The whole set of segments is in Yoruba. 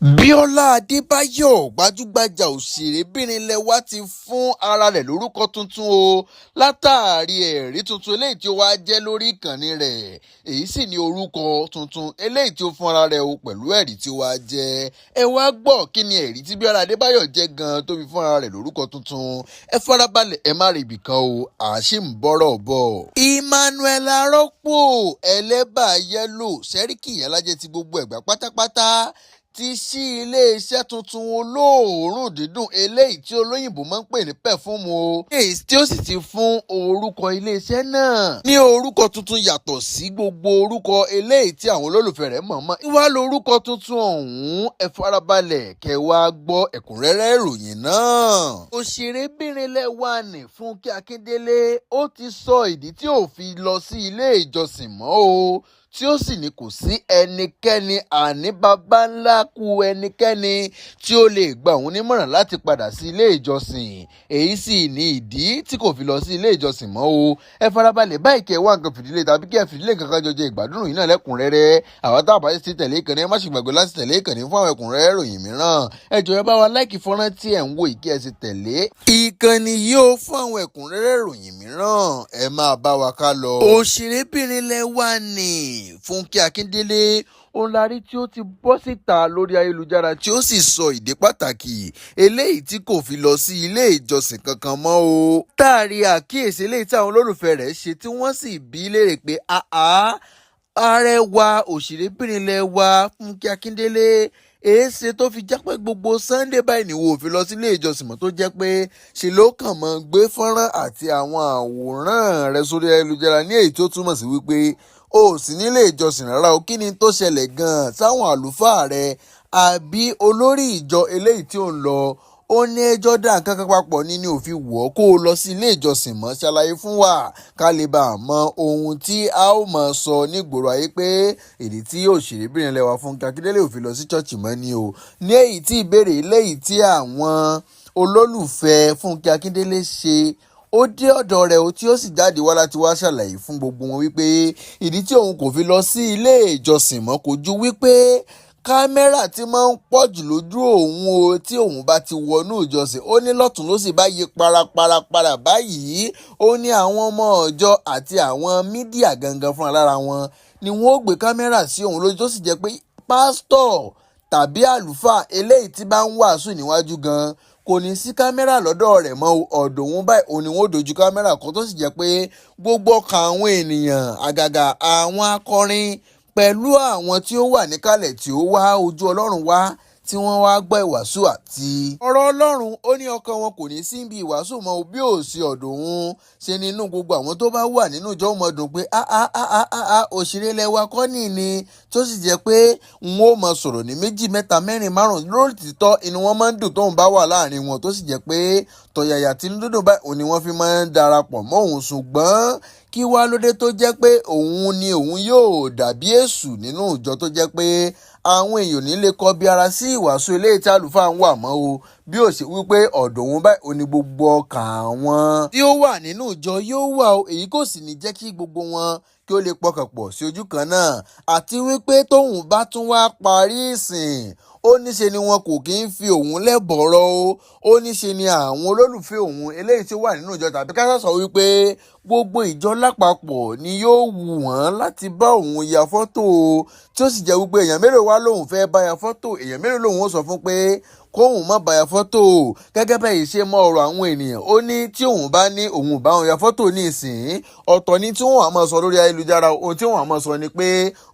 Bíọ́lá Adébáyọ̀ gbajúgbajà òṣèrébìnrin ilẹ̀ wa ti fún ara rẹ̀ lórúkọ tuntun o látàrí ẹ̀rí tuntun eléyìí tí ó wá jẹ́ lórí ìkànnì rẹ̀. Èyí sì ni orúkọ tuntun eléyìí tí ó fún ara rẹ̀ o pẹ̀lú ẹ̀rí tí ó wá jẹ́. Ẹ wá gbọ́ kí ni ẹ̀rí tí Bíọ́lá Adébáyọ̀ jẹ́ gan tó fi fún ara rẹ̀ lórúkọ tuntun. Ẹ farabalẹ̀ ẹ má rebì kan o, àṣì ń bọ́rọ̀ bọ̀. Emmanuel Arọ́pò Ẹlẹ́bà Yẹ́lò Sẹ́ríkì Ìyálájẹ ti gbogbo Ẹ̀gbá pátápátá ti ṣí iléeṣẹ́ tuntun olóòórùn dídùn eléyìí tí olóyìnbó máa ń pè ní pẹ̀fúmù o. èyí tí ó sì ti fún orúkọ iléeṣẹ́ náà ní orúkọ tuntun yàtọ̀ sí gbogbo orúkọ eléyìí tí àwọn olólùfẹ́ rẹ̀ mọ̀ mọ́. ìwà lórúkọ tuntun ọ̀hún ẹ farabalẹ̀ kẹ́ wá gbọ́ ẹ̀kúnrẹ́rẹ́ ìròyìn náà. òṣèrébìnrin lẹ́wà ní Fúnkẹ́ Akíndélé ó ti sọ ìdí tí ò fi lọ sí ilé ìjọsìn mọ́ o tí ó sì ní kò sí ẹnikẹ́ni àní baba ńlá kú ẹnikẹ́ni tí ó lè gba òun nímọ̀ràn láti padà sí ilé ìjọsìn. èyí sì ní ìdí tí kò fi lọ sí ilé ìjọsìn mọ́ o. ẹ farabalẹ̀ báyìí kẹ́ wá nǹkan fìdílé tàbí kẹ́ fìdílé nǹkan kan jọjọ ìgbádùn yìí náà lẹ́kùnrẹ́rẹ́. àwọn tá a bá ti tẹ̀lé ìkànnì ẹ má ṣe gbàgbé láti tẹ̀lé ìkànnì fún àwọn ẹ̀kúnrẹ́rẹ́ ìròyìn mìíràn. ẹ jọ̀ọ́ ẹ bá wa láìkì fọ́nrán tí ẹ̀ ń wò yìí kí ẹ sì tẹ̀lé ìkànnì yìí ó fún àwọn ẹ̀kúnrẹ́rẹ́ ìròyìn mìíràn. ẹ máa bá wa ká lọ. òṣèrébìnrin lẹ́wà ní Fúnkẹ́ Akíndélé òun la rí tí ó ti bọ́ síta lórí ayélujára tí ó sì sọ ìdí pàtàkì eléyìí tí kò fi lọ sí ilé ìjọsìn kankan mọ́ o. táàrí àkíyèsí eléyìí tí àwọn olólùfẹ́ rẹ̀ ṣe tí wọ́n sì bí léèrè pé arẹwà òṣèrébìnrin lẹ́wà Fúnkẹ́ Akíndélé èéṣe tó fi jẹ́ pé gbogbo Sunday báyìí ni wò fi lọ sílé ìjọsìn mọ́ tó jẹ́ pé ṣe ló kàn mọ́ gbé fọ́nrán àti àwọn àwòrán rẹ̀ sórí ayélujára ní èyí tó túmọ̀ sí wípé o sì nílé ìjọsìn rárá o. kí ni tó ṣẹlẹ̀ gan-an sáwọn àlùfáà rẹ̀ àbí olórí ìjọ eléyìí tí ó ń lọ ó ní ẹjọ́ dá nǹkan kan papọ̀ ní òfin wọ̀ ọ́ kó o lọ sí ilé ìjọsìn mọ́. ṣàlàyé fún wa ká lè bá a mọ ohun tí a ó mọ̀ sọ nígboro ayé pé èdè tí òṣèrébìnrin lẹ́wà Fúnkẹ́ Akíndélé ò fi lọ sí ṣọ́ọ̀ṣì mọ́ ni o. ní èyí tí ìbéèrè eléyìí tí àwọn olólùfẹ́ Fúnkẹ́ Akíndélé ṣe ó dé ọ̀dọ̀ rẹ̀ o tí ó sì jáde wá láti wá ṣàlàyé fún gbogbo wọn wípé ìdí tí òun kò fi lọ sí ilé ìjọsìn mọ́ kò ju wípé kámẹ́rà tí máa ń pọ̀ jù lójú òun o tí òun bá ti wọnú ìjọsìn ó ní lọ́tún ló sì bá yí parapara báyìí ó ní àwọn ọmọ ọjọ́ àti àwọn mídíà gangan fúnra lára wọn ni wọ́n ó gbé kámẹ́rà sí òun lójú tó sì jẹ́ pé pásítọ̀ tàbí àlùfáà eléyìí tí bá ń wàásù níwájú gan kò ní sí kámẹ́rà lọ́dọ̀ rẹ̀ mọ́ ọ̀dọ̀ òun báyìí òun ni wọ́n dojú kámẹ́rà kan tó sì jẹ́ pé gbogbo ọkàn àwọn ènìyàn àgàgà àwọn akọrin pẹ̀lú àwọn tí ó wà níkàlẹ̀ tí ó wá ojú Ọlọ́run wá tí wọ́n wá gbọ́ ìwàásù àti ọ̀rọ̀ Ọlọ́run ó ní ọkàn wọn kò ní sí ibi ìwàásù mọ́ bí ò sí ọ̀dọ̀ òun ṣe nínú gbogbo àwọn tó bá wà nínú ìjọ mọ̀ dùn pé òṣèré lẹ́wà kọ́ni ni tó sì jẹ́ pé n ó mọ̀ sọ̀rọ̀ ní méjì mẹ́ta mẹ́rin márùn-ún lórí títọ́ inú wọn máa ń dùn tóun bá wà láàrin wọn tó sì jẹ́ pé tọ̀yàyà tí ń dúdùn báyìí òun ni wọ́n fi máa ń darapọ̀ mọ́ òun ṣùgbọ́n kí wá lóde tó jẹ́ pé òun ni òun yóò dàbí èṣù nínú ìjọ tó jẹ́ pé àwọn èèyàn ní lè kọbi ara sí ìwàásù eléyìí tí àlùfáà ń wà mọ́ o bí ó ṣe wípé ọ̀dọ̀ òun báyìí ó ní gbogbo ọkàn àwọn tí ó wà nínú ìjọ yóò wà o. èyí kò sì ní jẹ́ kí gbogbo wọn kí ó lè pọkàn pọ̀ sí ojú kan náà àti wípé tóun bá tún wá parí ìsìn ó níṣe ni wọn kò kí ń fi òun lẹ́bọ̀ọ́rọ́ o. ó níṣe ni àwọn olólùfẹ́ òun eléyìí tí ó wà nínú ìjọ tàbí ká sọ wípé gbogbo ìjọ lápapọ̀ ni yóò wù wọ́n láti bá òun ya fọ́tò o tí ó sì jẹ́ wípé èèyàn mélòó wá lòun fẹ́ bá ya fọ́tò èèyàn mélòó lòun ó sọ fún pé kóun má bá ya fọ́tò gẹ́gẹ́ bẹ́ẹ̀ ṣe mọ ọ̀rọ̀ àwọn ènìyàn ó ní tí òun bá ní òun bá wọn ya fọ́tò ní ìsìn ọ̀tọ̀ ní tí wọ́n á máa sọ lórí ayélujára ohun tí wọ́n á máa sọ ni pé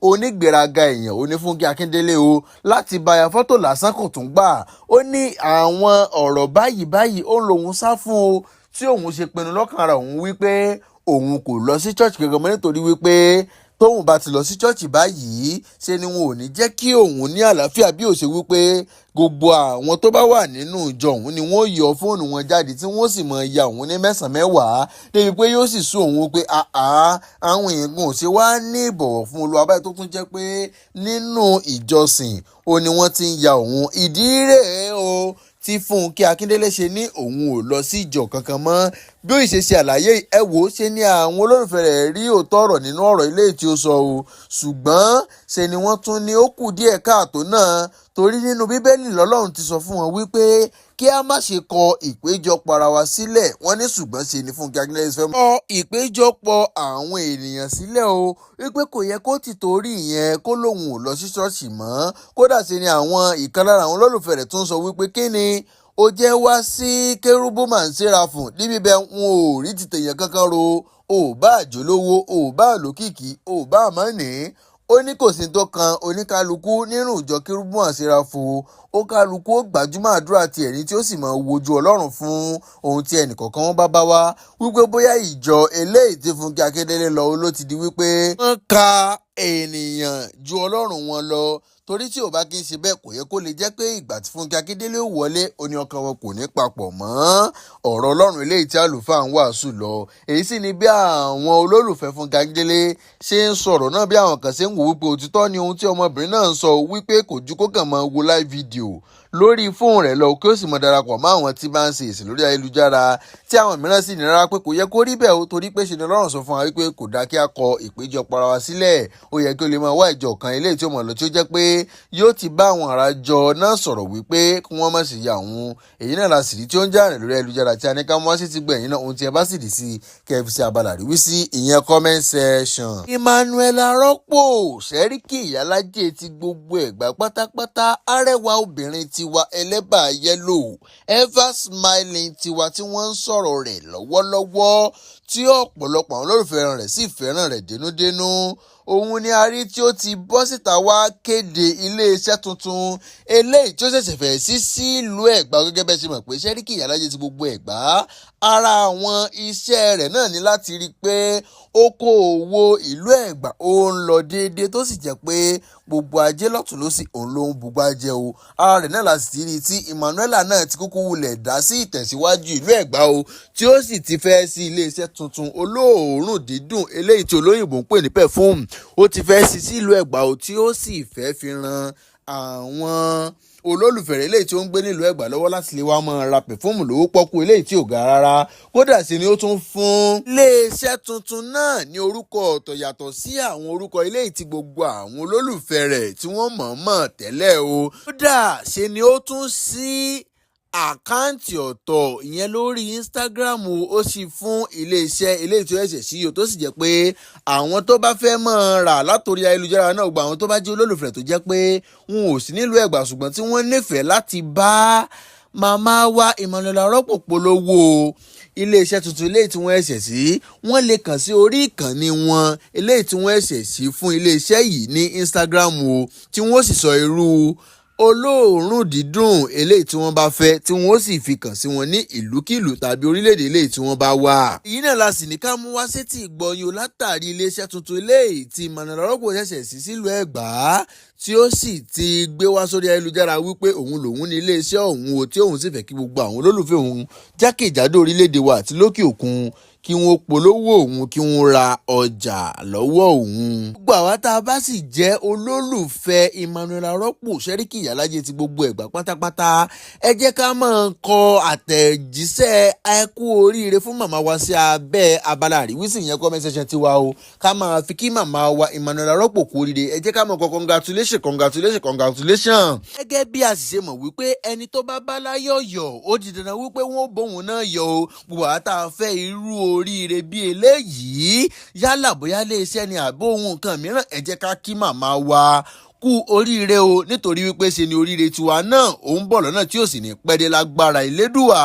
onígbéraga èèyàn ó ní Fúnkẹ́ Akíndélé o láti bá ya fọ́tò lásán kò tún gbà ó ní àwọn ọ̀rọ̀ báyìí ó ń lòun sá fún o tí òun ṣe pinnu lọ́kàn ara òun wípé òun kò lọ sí church kankan mọ́ nítorí wípé tóun bá ti lọ sí chọ́ọ̀chì báyìí ṣe ni wọn ò ní jẹ́ kí òun ní àlàáfíà bí ó ṣe wípé gbogbo àwọn tó bá wà nínú ìjọ òun ni wọ́n yọ fóònù wọn jáde tí wọ́n sì mọ̀ ya òun ní mẹ́sàn-án mẹ́wàá débi pé yóò sì sún òun pé àwọn èèyàn kò ṣe wá ní ìbọ̀wọ̀ fún Olúwa báyìí tó tún jẹ́ pé nínú ìjọsìn ó ní wọ́n ti ń ya òun. ìdí rèé o tí Fúnkẹ́ Akíndélé ṣe ní òun ò lọ sí ìjọ kankan mọ́ bí ó ṣe ṣe àlàyé ẹ wò ó ṣe ni àwọn olólùfẹ́ rẹ̀ rí òótọ́ ọ̀rọ̀ nínú ọ̀rọ̀ ilé tí ó sọ o ṣùgbọ́n ṣe ni wọ́n tún ní ó kù díẹ̀ káàtó náà tó torí nínú bíbélì lọ́lọ́run ti sọ fún wọn wípé kí a má ṣe kọ ìpéjọpọ̀ ara wa sílẹ̀. Wọ́n ní ṣùgbọ́n ṣe ni Fúnkẹ́ Akíndélé fẹ́ kọ ìpéjọpọ̀ àwọn ènìyàn sílẹ̀ o, wípé kò yẹ kó ti torí ìyẹn kó lóun ò lọ sí ṣọ́ọ̀ṣì mọ́. Kódà ṣe ni àwọn ìkan lára àwọn olólùfẹ́ rẹ̀ tó ń sọ wípé kí ni ó jẹ́ wá sí Kérúbù Séráfù níbi bẹ́ẹ̀ wọn ò rí ti tèèyàn kankan ro, ò bá àjòlówó, ò bá àlókìkí, ò bá àmọ́ni. Ó ní kò sí tó kan oníkálukú nínú ìjọ Kérúbù Séráfù, ó kálukú ó gbajúmọ̀ àdúrà ti ẹni tí ó sì máa wojú Ọlọ́run fún ohun tí ẹnìkọ̀ọ̀kan wọn bá wá, wípé bóyá ìjọ eléyìí tí Fúnkẹ́ Akíndélé lọ ló ti di wípé wọ́n ka ènìyàn ju Ọlọ́run wọn lọ. Torí tí ò bá kí n ṣe bẹ́ẹ̀ kò yẹ kó lè jẹ́ pé ìgbà tí Fúnkẹ́ Akíndélé ó wọlé ó ní ọkàn wọn kò ní papọ̀ mọ́ ọ̀rọ̀ Ọlọ́run eléyìí tí àlùfáà ń wàásù lọ. Èyí sì ni bí àwọn olólùfẹ́ Fúnkẹ́ Akíndélé ṣe ń sọ̀rọ̀ náà, bí àwọn kan ṣe ń wò wípé òtítọ́ ni ohun tí ọmọbìnrin náà ń sọ, wípé kò ju kó kàn máa wo live video lórí fóònù rẹ̀ lọ kí ó sì mọ darapọ̀ mọ́ àwọn tí bá ń ṣe ìsìn lórí ayélujára, tí àwọn mìíràn sì ní rárá pé kò yẹ kó rí bẹ́ẹ̀ o, torí pé ṣe ni Ọlọ́run sọ fún wa wípé kò dáa kí a kọ ìpéjọpọ̀ ara wa sílẹ̀. Ó yẹ kí o lè máa wá ìjọ kan eléyìí tí ó mọ̀ lọ tí ó jẹ́ pé yóò ti bá àwọn àràjọ náà sọ̀rọ̀ wípé kí wọ́n má sì ya òun. Èyí náà la sì rí tí ó ń jà rìn lórí ayélujára tí a ní ká mú wá sí ti gbẹ̀yìn náà. Ohun tí ẹ bá sì rí sí kẹfì sí abala rí wí sí ìyẹn comment section. Emmanuel Arọ́pò Sẹ́ríkì Ìyálájé ti gbogbo Ẹ̀gbá pátápátá, arẹwà obìnrin tiwa ẹlẹ́bà yẹ́lò ever smiling tiwa tí wọ́n ń sọ̀rọ̀ rẹ̀ lọ́wọ́lọ́wọ́ tí ọ̀pọ̀lọpọ̀ àwọn olólùfẹ́ rẹ̀ sì fẹ́ràn rẹ̀ dénúdénú. Òun ni a rí tí ó ti bọ́ síta wá kéde iléeṣẹ́ tuntun eléyìí tí ó ṣẹ̀ṣẹ̀ fẹ́ sí sílùú Ẹ̀gbá. Gẹ́gẹ́ bẹ́ẹ̀ ṣe mọ̀ pé Sẹ́ríkì Ìyálájé ti gbogbo Ẹ̀gbá, ara àwọn iṣẹ́ rẹ̀ náà ni láti rí i pé okòòwò ìlú Ẹ̀gbá ó ń lọ déédéé, tó sì jẹ́ pé gbogbo ajé lọ́tún lósì òun ló ń bugbá jẹ́ o. Ara rẹ̀ náà la sì ti rí tí Emmanuel náà ti kúkú wulẹ̀ dá sí ìtẹ̀síwájú ìlú Ẹ̀gbá o, tí ó sì ti fẹ́ sí iléeṣẹ́ tuntun olóòórùn dídùn eléyìí tí olóyìnbó ń pè ní perfume. Ó ti fẹ́ sí ìlú Ẹ̀gbá o, tí ó sì fẹ́ fi ran àwọn olólùfẹ́ rẹ̀ eléyìí tí ó ń gbé nílùú Ẹ̀gbá lọ́wọ́ láti lè wá máa ra pẹ̀fúmù lówó pọ́kú eléyìí tí ò ga rárá. Kódà sí ni ó tún fún iléeṣẹ́ tuntun náà ní orúkọ ọ̀tọ̀ yàtọ̀ sí àwọn orúkọ eléyìí tí gbogbo àwọn olólùfẹ́ rẹ̀ tí wọ́n mọ̀ọ́mọ̀ tẹ́lẹ̀ o. Kódà ṣe ni ó tún sí àkáǹtì ọ̀tọ̀ ìyẹn lórí Instagram ó sì fún iléeṣẹ́ eléyìí tó ẹ̀ṣẹ̀ sí o, tó sì jẹ́ pé àwọn tó bá fẹ́ máa rà látòrí ayélujára náà, gba àwọn tó bá jẹ́ olólùfẹ́ tó jẹ́ pé wọn ò sí nílùú Ẹ̀gbá ṣùgbọ́n tí wọ́n nífẹ̀ẹ́ láti bá màmá wa Emmanuel Arọ́pò polówó iléeṣẹ́ tuntun eléyìí tí wọ́n ẹ̀ṣẹ̀ sí, wọ́n lè kàn sí orí ìkànnì wọn eléyìí tí wọ́n ẹ̀ṣẹ̀ sí fún iléeṣẹ́ yìí ní Instagram o, tí wọ́n sì sọ irú olóòórùn dídùn eléyìí tí wọ́n bá fẹ́, tí wọ́n sì fi kàn sí wọn ní ìlúkìlú tàbí orílẹ̀-èdè eléyìí tí wọ́n bá wà. Èyí náà la sì ní ká mú wá sétí ìgbọ̀nyìn o, látàrí iléeṣẹ́ tuntun eléyìí tí Emmanuel Arọ́pò ṣẹ̀ṣẹ̀ sí sílùú Ẹ̀gbá, tí ó sì ti gbé wá sórí ayélujára wípé òun lòun ní iléeṣẹ́ òun o, tí òun sì fẹ́ kí gbogbo àwọn olólùfẹ́ òun jákèjádò orílẹ̀-èdè wa àti lókè òkun kí wọ́n polówó òun, kí wọ́n ra ọjà lọ́wọ́ òun. Gbogbo àwa tá a bá sì jẹ́ olólùfẹ́ Emmanuel Arọ́pò Sẹ́ríkì Ìyálájé ti gbogbo Ẹ̀gbá pátápátá, ẹ jẹ́ ká máa kọ àtẹ̀jíṣẹ́ ẹ kú oríire fún màmá wa sí abẹ́ abala àríwísí ìyẹn comment section tiwa o. Ká máa fi kí màmá wa Emmanuel Arọ́pò kú oríire. Ẹ jẹ́ ká máa kọ congratulation. Gẹ́gẹ́ bí a sì ṣe mọ̀ wípé ẹni tó bá bá láyọ̀ yọ̀, ó di dandan wípé wọ́n bóun náà yọ̀ o. Gbogbo àwa tá a fẹ́ irú oríire bí eléyìí, yálà bóyá iléeṣẹ́ ni àbí ohun nǹkan mìíràn, ẹ jẹ́ ká kí màmá wa kú oríire o, nítorí wípé ṣe ni oríire tiwa náà ó ń bọ̀ lọ́nà tí ó sì ní pẹ́ẹ́dé lágbára Elédùà.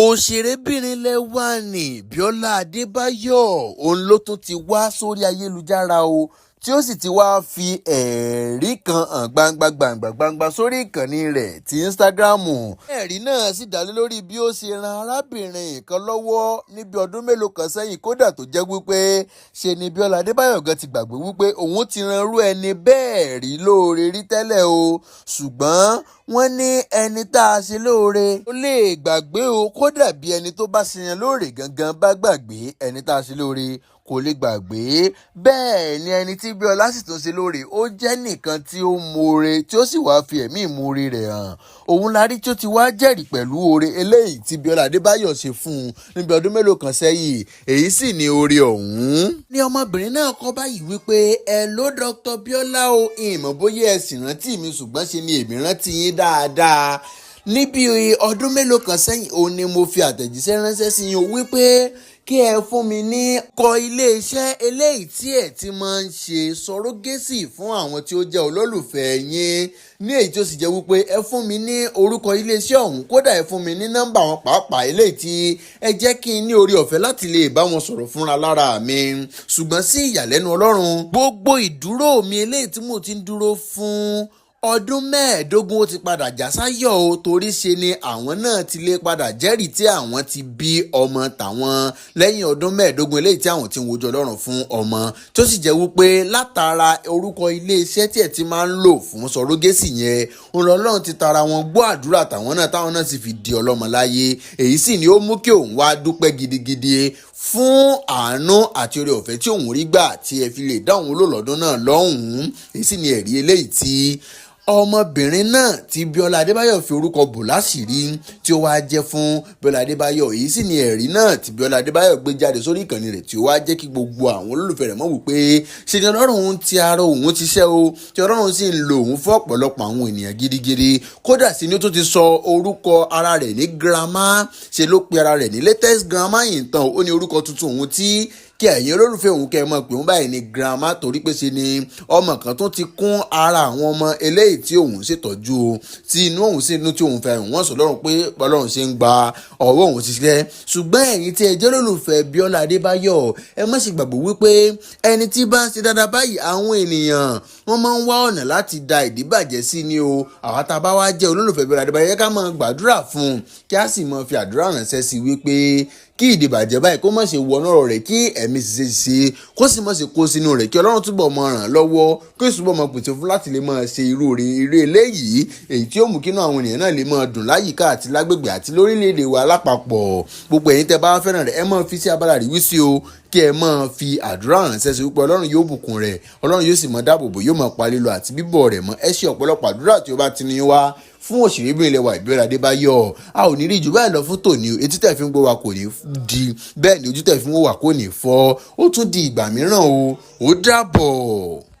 Òṣèrébìnrin lẹ́wà ní Bíọ́lá Adébáyọ̀, òun ló tún ti wá sórí ayélujára o, tí ó sì ti wá fi ẹ̀rí kan hàn gbangba sórí ìkànnì rẹ̀ ti Instagram. Ẹ̀rí náà sì dá lé lórí bí ó ṣe ran arábìnrin kan lọ́wọ́ níbi ọdún mélòó kan sẹ́yìn, kódà tó jẹ́ wípé ṣe ni Bíọ́lá Adébáyọ̀ gan ti gbàgbé wípé òun ti ran irú ẹni bẹ́ẹ̀ rí lóore rí tẹ́lẹ̀ o, ṣùgbọ́n wọ́n ní ẹni tá a ṣe lóore ó lè gbàgbé o, kódà bí ẹni tó bá ṣe yẹn lóore gangan bá gbàgbé ẹni tá a ṣe lóore kò lè gbàgbé. Bẹ́ẹ̀ ni ẹni tí Bíọ́lá sì tún ṣe lóore ó jẹ́ nìkan tí ó mọ̀ọ́re tí ó sì wá fi ẹ̀mí ìmoore rẹ̀ hàn. Òun la rí tí ó ti wá jẹ́rìí pẹ̀lú oore eléyìí tí Bíọ́lá Adébáyọ̀ ṣe fún un níbi ọdún mélòó kan sẹ́yìn. Èyí sì ni oore ọ̀hún. Ní ọmọbìnrin náà kọ báyìí wípé hello Dr. Bíọ́lá o, ìmọ̀ bóyá ẹ sì rántí mi ṣùgbọ́n ṣe ni èmi rántí yín dáadáa. Níbi ọdún mélòó kan sẹ́yìn òun ni mo fi àtẹ̀jíṣẹ́ ránṣẹ́ sí yín wípé kí ẹ fún mi ní iléeṣẹ́ eléyìí tí ẹ ti máa ń ṣe sọ̀rọ̀gẹ́sì fún àwọn tí ó jẹ́ olólùfẹ́ yín, ní èyí tí ó sì jẹ́ wípé ẹ fún mi ní orúkọ iléeṣẹ́ ọ̀hún, kódà ẹ fún mi ní nọ́mbà wọn pàápàá eléyìí tí ẹ jẹ́ kí n ní oore ọ̀fẹ́ láti lè bá wọn sọ̀rọ̀ fúnra lára mi. Ṣùgbọ́n sí ìyàlẹ́nu Ọlọ́run, gbogbo ìdúró mi eléyìí tí mo ti ń dúró fún ọdún 15 ó ti padà já sáyọ̀ o, torí ṣe ni àwọn náà ti lè padà jẹ́rìí tí àwọn ti bí ọmọ tàwọn lẹ́yìn ọdún 15 eléyìí tí àwọn ti ń wojú Ọlọ́run fún ọmọ, tó sì jẹ́ wípé látara orúkọ iléeṣẹ́ tí ẹ̀ ti máa ń lò fún sọ̀rọ̀gẹ́sì yẹn, Ọlọ́run ti tara wọn gbọ́ àdúrà tàwọn náà táwọn náà sì fi di ọlọ́mọ láyé. Èyí sì ni ó mú kí òun wá dúpẹ́ gidigidi fún àánú àti oore ọ̀fẹ́ tí òun rí gbà tí ẹ fi lè dá òun lò lọ́dún náà lọ́hùn-ún. Èyí sì ni ẹ̀rí eléyìí tí ọmọbìnrin náà tí Bíọ́lá Adébáyọ̀ fi orúkọ bò láṣìírí tí ó wáá jẹ́ fún Bíọ́lá Adébáyọ̀. Èyí sì ni ẹ̀rí náà tí Bíọ́lá Adébáyọ̀ gbé jáde sórí ìkànnì rẹ̀ tí ó wáá jẹ́ kí gbogbo àwọn olólùfẹ́ rẹ̀ mọ̀ wípé ṣe ni Ọlọ́run ti ara òun ti ṣẹ́ o, tí Ọlọ́run sì ń lo òun fún ọ̀pọ̀lọpọ̀ àwọn ènìyàn gidigidi. Kódà sí ni ó tún ti sọ orúkọ ara rẹ̀ ní grandma, ṣe ló pe ara rẹ̀ ní latest grandma yìí tán. Ó ní orúkọ tuntun òun tí kí ẹ̀yin olólùfẹ́ òun kẹ́ ẹ mọ̀ pé òun báyìí ni grandma, torí pé ṣe ni ọmọ kan tó ti kún ara àwọn ọmọ eléyìí tí òun ṣètọ́jú o, tí inú òun sì inú tí òun fẹ́ wọ́n sọ lọ́rùn pé Ọlọ́run ṣe ń gba ọwọ́ òun ṣiṣẹ́. Ṣùgbọ́n ẹ̀yin tí ẹ jẹ́ olólùfẹ́ Bíọ́lá Adébáyọ̀, ẹ má ṣe gbàgbọ́ wípé ẹni tí bá ń ṣe dáadáa báyìí àwọn ènìyàn wọ́n máa ń wá ọ̀nà láti da ìdíbàjẹ́ sí ni o. àwa tá a bá wá jẹ́ olólùfẹ́ Bíọ́lá Adébáyọ̀ yẹ ká máa gbàdúrà fún un, kí a sì máa fi àdúrà ránṣẹ́ sí wípé kí ìdìbàjẹ́ báyìí kó má ṣe wọnú ọ̀rọ̀ rẹ̀, kí ẹ̀mí ṣe kó sì má ṣe kó sínú rẹ̀, kí Ọlọ́run túbọ̀ máa ràn lọ́wọ́, kí ó túbọ̀ máa pèsè fún láti lè máa ṣe irú eré eléyìí èyí tí ó mú kínú àwọn ènìyàn náà lè máa dùn láyìíká àti lágbègbè àti lórílẹ̀‐èdè wa lápapọ̀. Gbogbo ẹ̀yin tẹ́ bá fẹ́ràn rẹ̀ ẹ máa fi sí abala ìrísí o, kí ẹ máa fi àdúrà ránṣẹ́ sí wípé Ọlọ́run yóò bùkún rẹ̀, Ọlọ́run yóò sì máa dáàbòbò, yóò máa pa lílọ àti bíbọ̀ rẹ̀ mọ́. Ẹ ṣe ọ̀pọ̀lọpọ̀ àdúrà tí ó bá ti ní wá fún òṣèrébìnrin ilẹ̀ wa Bíọ́lá Adébáyọ̀. A ò ní rí jù báyìí lọ fún tòní o, etí tẹ̀ fi ń gbọ́ wa kò ní di, bẹ́ẹ̀ ni ojú tẹ̀ fi ń wò wá kò ní fọ́. Ó tún di ìgbà mìíràn o, ó dàbọ̀.